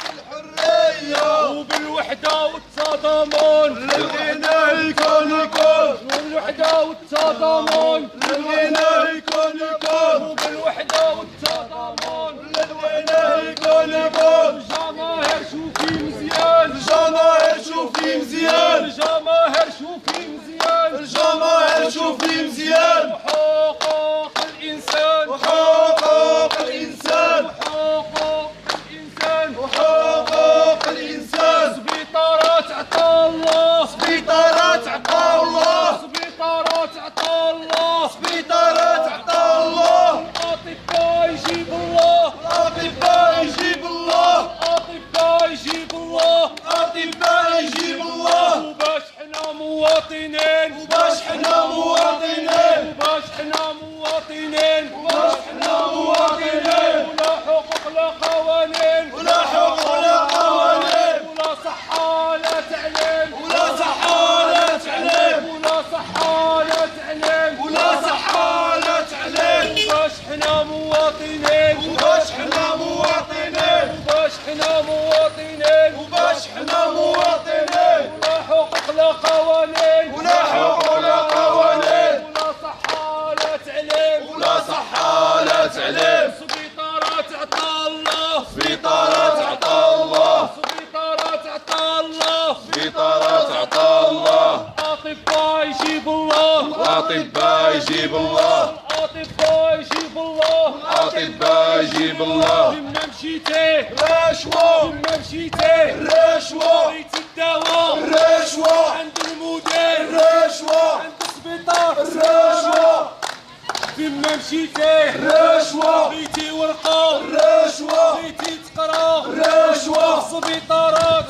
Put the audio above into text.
بالحرية وبالوحدة والتضامن للغنى يكون يكون بالوحدة والتضامن للغنى يكون يكون وبالوحدة والتضامن للغنى يكون يكون الجماهير شوفي مزيان الجماهير شوفي مزيان الجماهير شوفي مزيان الجماهير شوفي مزيان حقوق الإنسان وحقوق الإنسان حقوق الإنسان وحقوق الإنسان سبيطارات عطا الله سبيطارات عطا الله سبيطارات عطا الله سبيطارات عطا الله الأطباء يجيب الله الأطباء يجيب الله الأطباء يجيب الله الأطباء يجيب الله وباش حنا مواطنين وباش حنا مواطنين وباش حنا مواطنين وباش حنا مواطنين ولا حقوق لا قوانين ولا حقوق ولا قوانين ولا صحة لا تعليم ولا صحة لا تعليم ولا صحة لا تعليم ولا صحة لا تعليم وباش حنا مواطنين وباش حنا مواطنين وباش حنا مواطنين وباش حنا مواطنين ولا حقوق لا قوانين ولا حقوق ولا قوانين ولا صحة لا تعليم ولا صحة لا تعليم سبيطارات عطا الله سبيطارات عطا الله سبيطارات عطا الله سبيطارات عطا الله أطباء يجيب الله الأطباء يجيب الله أطباء يجيب الله الأطباء يجيب الله فيما مشيتي رشوة فيما مشيتي رشوة بغيتي الدواء رشوة عند المدير رشوة عند السبيطار رشوة فيما مشيتي رشوة بغيتي ورقة رشوة بغيتي تقرا رشوة السبيطارات